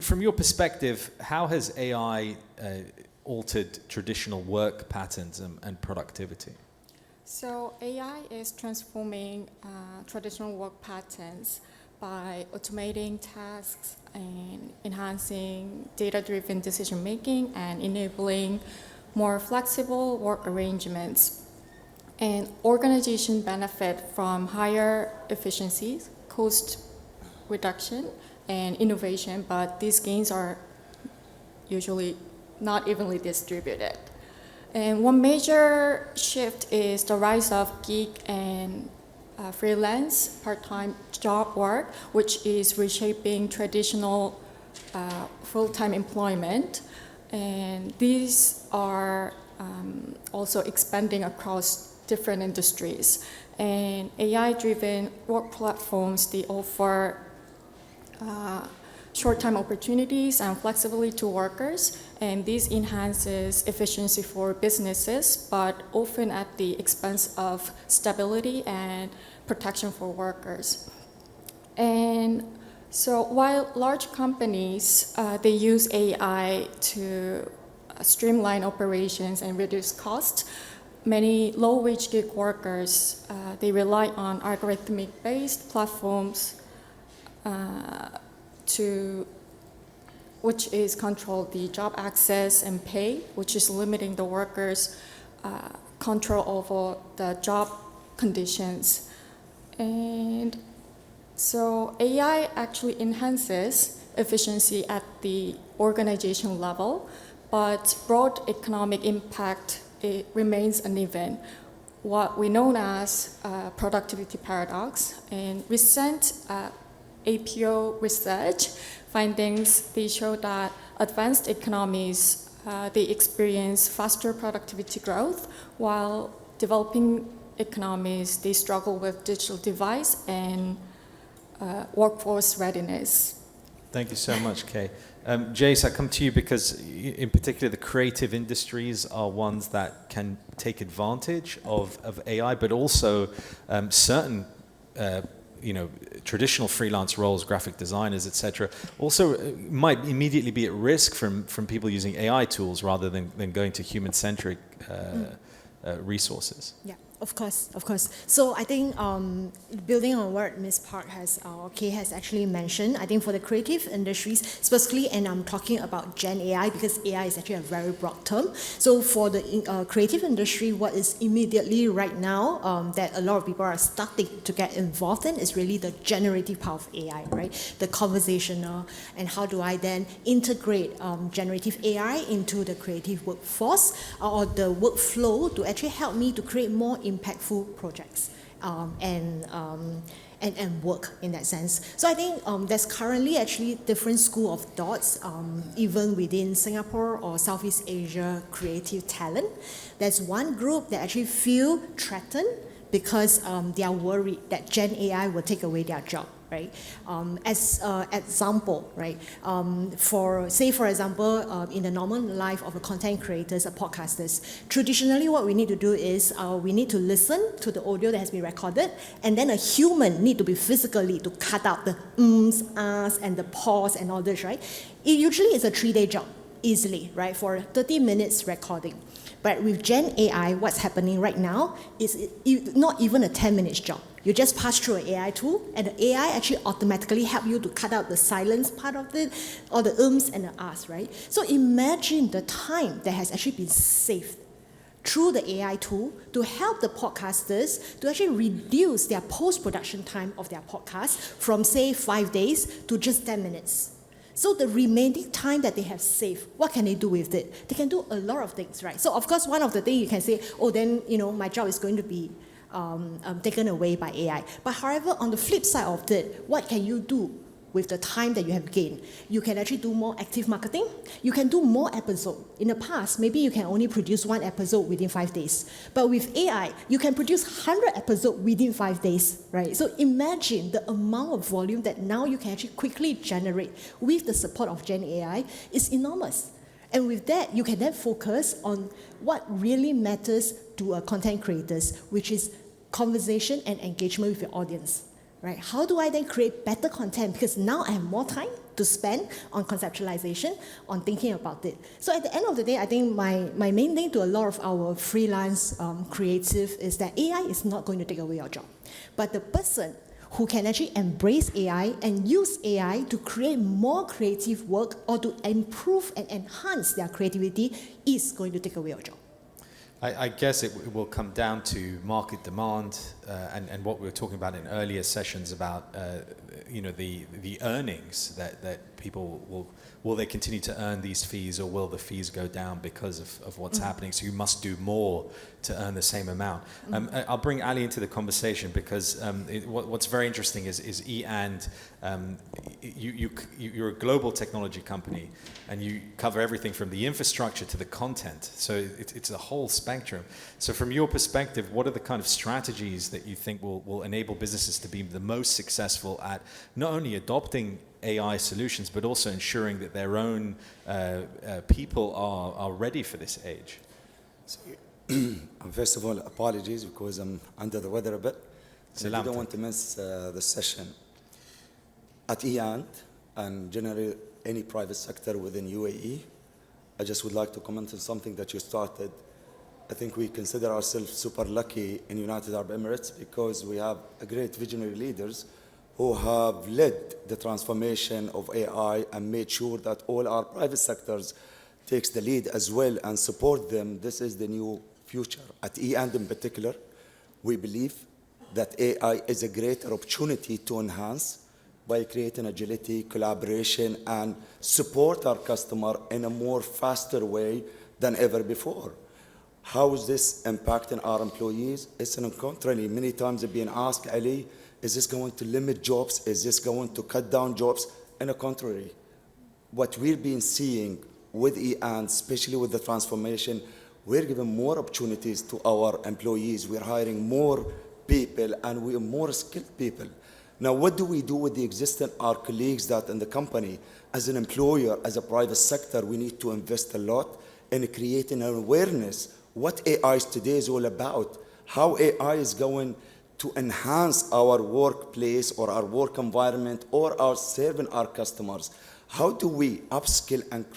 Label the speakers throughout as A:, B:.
A: from your perspective, how has AI altered traditional work patterns and productivity?
B: So AI is transforming traditional work patterns by automating tasks and enhancing data-driven decision-making and enabling more flexible work arrangements. And organizations benefit from higher efficiencies, cost reduction, and innovation, but these gains are usually not evenly distributed. And one major shift is the rise of gig and freelance part-time job work, which is reshaping traditional full-time employment. And these are also expanding across different industries. And AI-driven work platforms, they offer short-term opportunities and flexibility to workers, and this enhances efficiency for businesses, but often at the expense of stability and protection for workers. And so while large companies, they use AI to streamline operations and reduce costs, many low-wage gig workers, they rely on algorithmic-based platforms which is control the job access and pay, which is limiting the workers' control over the job conditions. And so AI actually enhances efficiency at the organization level, but broad economic impact, it remains uneven, what we know as productivity paradox. And recent APO research findings, they show that advanced economies, they experience faster productivity growth, while developing economies, they struggle with digital device and workforce readiness.
A: Thank you so much, Kay. Jayce, I come to you because in particular the creative industries are ones that can take advantage of AI, but also certain traditional freelance roles, graphic designers, etc., also might immediately be at risk from people using AI tools rather than going to human-centric resources.
C: Yeah, of course. So I think building on what Ms. Park Kay has actually mentioned, I think for the creative industries specifically, and I'm talking about Gen AI because AI is actually a very broad term. So for the creative industry, what is immediately right now that a lot of people are starting to get involved in is really the generative part of AI, right? The conversational, and how do I then integrate generative AI into the creative workforce or the workflow to actually help me to create more impactful projects and work in that sense. So I think there's currently actually different school of thoughts, even within Singapore or Southeast Asia creative talent. There's one group that actually feel threatened because they are worried that Gen AI will take away their job. Right? As example, right? For example, in the normal life of a content creators, a podcasters, traditionally what we need to do is we need to listen to the audio that has been recorded, and then a human need to be physically to cut out the ahs, and the pause and all this, right? It usually is a 3-day job, easily, right? For 30 minutes recording. But with Gen AI, what's happening right now is not even a 10-minute job. You just pass through an AI tool, and the AI actually automatically help you to cut out the silence part of it, or the and the ahs, right? So imagine the time that has actually been saved through the AI tool to help the podcasters to actually reduce their post-production time of their podcast from, say, 5 days to just 10 minutes. So the remaining time that they have saved, what can they do with it? They can do a lot of things, right? So of course, one of the things you can say, oh, then my job is going to be taken away by AI. But however, on the flip side of it, what can you do with the time that you have gained? You can actually do more active marketing. You can do more episodes. In the past, maybe you can only produce 1 episode within 5 days. But with AI, you can produce 100 episodes within 5 days, right? So imagine the amount of volume that now you can actually quickly generate with the support of Gen AI is enormous. And with that, you can then focus on what really matters to content creators, which is conversation and engagement with your audience. right? How do I then create better content? Because now I have more time to spend on conceptualization, on thinking about it. So at the end of the day, I think my main thing to a lot of our freelance creative is that AI is not going to take away your job. But the person who can actually embrace AI and use AI to create more creative work or to improve and enhance their creativity is going to take away your job.
A: I guess it will come down to market demand and what we were talking about in earlier sessions about the earnings that people will they continue to earn these fees, or will the fees go down because of what's happening? So you must do more to earn the same amount. I'll bring Ali into the conversation because what's very interesting is E&, you're a global technology company and you cover everything from the infrastructure to the content. So it's a whole spectrum. So from your perspective, what are the kind of strategies that you think will enable businesses to be the most successful at not only adopting AI solutions, but also ensuring that their own people are ready for this age?
D: So, first of all, apologies because I'm under the weather a bit. So I don't want to miss the session. At and generally any private sector within UAE, I just would like to comment on something that you started. I think we consider ourselves super lucky in United Arab Emirates because we have a great visionary leaders who have led the transformation of AI and made sure that all our private sectors takes the lead as well and support them. This is the new future. At in particular, we believe that AI is a greater opportunity to enhance by creating agility, collaboration, and support our customer in a more faster way than ever before. How is this impacting our employees? It's an contrary. Many times they've been asked, Ali, is this going to limit jobs? Is this going to cut down jobs? On the contrary, what we've been seeing with especially with the transformation, we're giving more opportunities to our employees. We're hiring more people and we're more skilled people. Now, what do we do with the existing, our colleagues that in the company? As an employer, as a private sector, we need to invest a lot in creating an awareness what AI is today is all about, how AI is going to enhance our workplace or our work environment or our serving our customers. How do we upskill and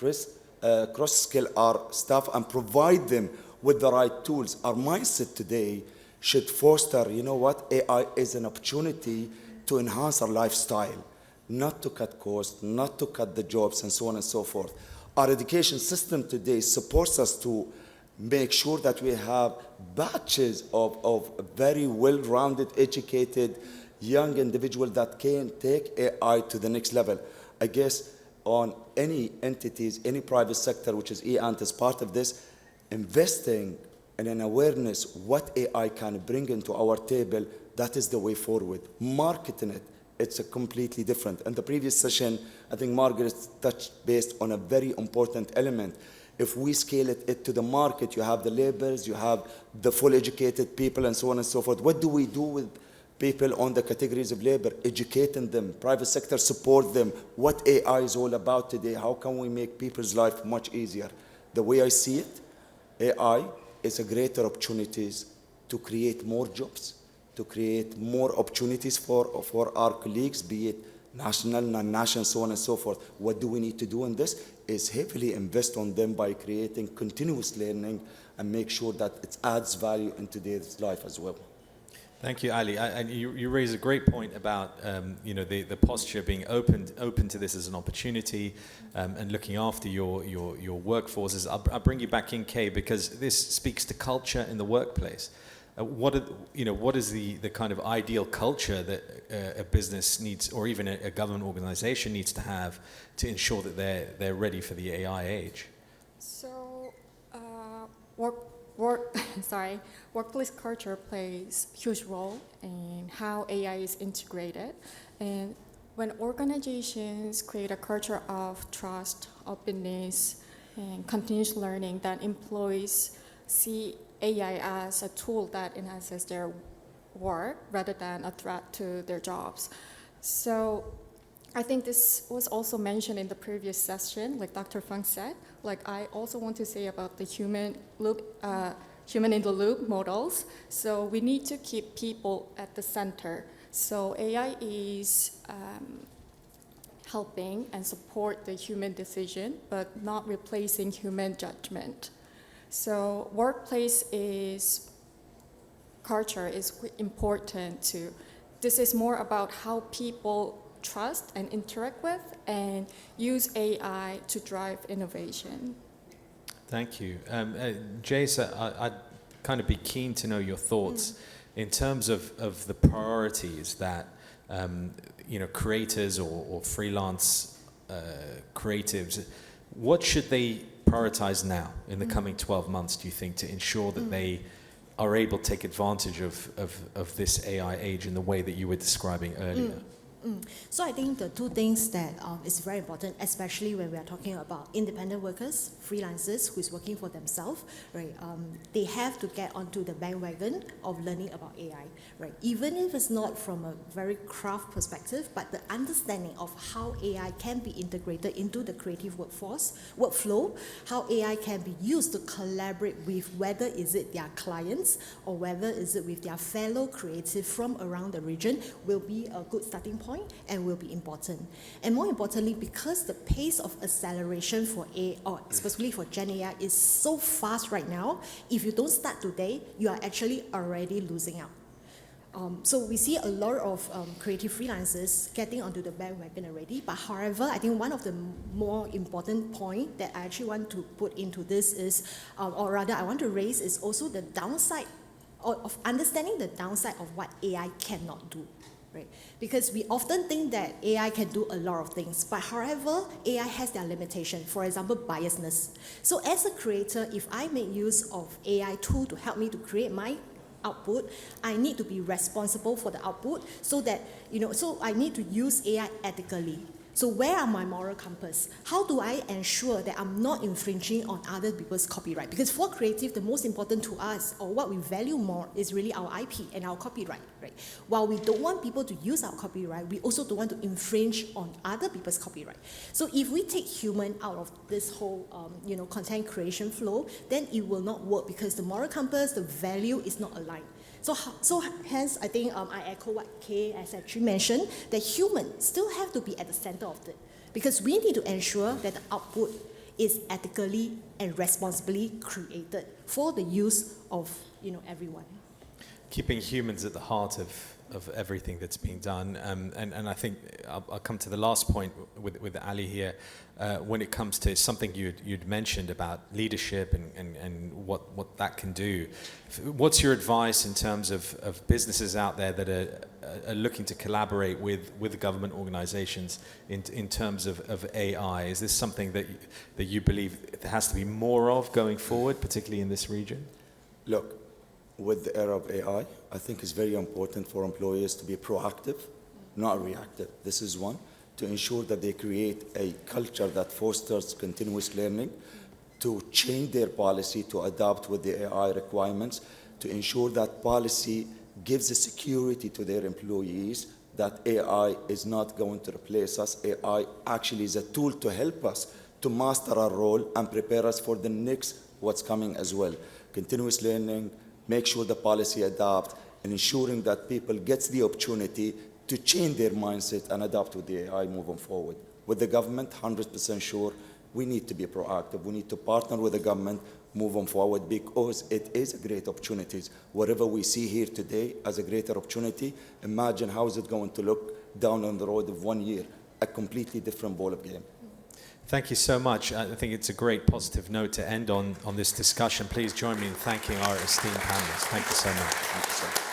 D: cross-skill our staff and provide them with the right tools? Our mindset today should foster, you know what, AI is an opportunity to enhance our lifestyle, not to cut costs, not to cut the jobs, and so on and so forth. Our education system today supports us to make sure that we have batches of very well-rounded, educated, young individuals that can take AI to the next level. I guess on any entities, any private sector, which is as part of this, investing in an awareness what AI can bring into our table, that is the way forward. Marketing it, it's a completely different. In the previous session, I think Margaret touched based on a very important element. If we scale it to the market, you have the laborers, you have the full educated people, and so on and so forth. What do we do with people on the categories of labor? Educating them, private sector support them. What AI is all about today? How can we make people's life much easier? The way I see it, AI is a greater opportunities to create more jobs, to create more opportunities for our colleagues, be it national, non-national, so on and so forth. What do we need to do in this? Is heavily invest on them by creating continuous learning and make sure that it adds value into their life as well.
A: Thank you, Ali. And you raise a great point about the posture being open to this as an opportunity and looking after your workforces. I'll bring you back in, Kay, because this speaks to culture in the workplace. What is the kind of ideal culture that a business needs, or even a government organization needs to have to ensure that they're ready for the AI age?
B: So, workplace culture plays a huge role in how AI is integrated. And when organizations create a culture of trust, openness, and continuous learning, that employees see AI as a tool that enhances their work rather than a threat to their jobs. So I think this was also mentioned in the previous session, like Dr. Feng said. Like, I also want to say about the human in the loop models. So we need to keep people at the center So AI is helping and support the human decision, but not replacing human judgment. So workplace culture is important too. This is more about how people trust and interact with and use AI to drive innovation.
A: Thank you. Jayce, I'd kind of be keen to know your thoughts in terms of the priorities that creators or freelance creatives, what should they prioritize now in the coming 12 months, do you think, to ensure that they are able to take advantage of this AI age in the way that you were describing earlier?
C: So I think the two things that is very important, especially when we are talking about independent workers, freelancers who is working for themselves, right? They have to get onto the bandwagon of learning about AI, right? Even if it's not from a very craft perspective, but the understanding of how AI can be integrated into the creative workflow, how AI can be used to collaborate with whether is it their clients or whether is it with their fellow creatives from around the region will be a good starting point and will be important. And more importantly, because the pace of acceleration for AI, or specifically for Gen AI, is so fast right now, if you don't start today, you are actually already losing out. So we see a lot of creative freelancers getting onto the bandwagon already, but however, I think one of the more important point that I actually want to put into this is, or rather I want to raise, is also the downside of understanding the downside of what AI cannot do. Right? Because we often think that AI can do a lot of things, but however, AI has their limitation. For example, biasness. So as a creator, if I make use of AI tool to help me to create my output, I need to be responsible for the output so that, so I need to use AI ethically. So where are my moral compass? How do I ensure that I'm not infringing on other people's copyright? Because for creative, the most important to us, or what we value more, is really our IP and our copyright, right? While we don't want people to use our copyright, we also don't want to infringe on other people's copyright. So if we take human out of this whole, content creation flow, then it will not work because the moral compass, the value is not aligned. So hence, I think I echo what Kay has actually mentioned, that humans still have to be at the center of it, because we need to ensure that the output is ethically and responsibly created for the use of everyone.
A: Keeping humans at the heart of everything that's being done, and I think I'll come to the last point with Ali here. When it comes to something you'd mentioned about leadership and what that can do, what's your advice in terms of businesses out there that are looking to collaborate with government organizations in terms of AI? Is this something that you believe there has to be more of going forward, particularly in this region?
D: Look, with the era of AI, I think it's very important for employers to be proactive, not reactive. This is one, to ensure that they create a culture that fosters continuous learning, to change their policy to adapt with the AI requirements, to ensure that policy gives a security to their employees that AI is not going to replace us. AI actually is a tool to help us to master our role and prepare us for the next what's coming as well. Continuous learning, make sure the policy adapt, and ensuring that people get the opportunity to change their mindset and adapt with the AI moving forward. With the government, 100% sure, we need to be proactive. We need to partner with the government moving forward because it is a great opportunity. Whatever we see here today as a greater opportunity, imagine how is it going to look down on the road of 1 year, a completely different ball of game.
A: Thank you so much. I think it's a great positive note to end on this discussion. Please join me in thanking our esteemed panelists. Thank you so much.
D: Thank you, sir.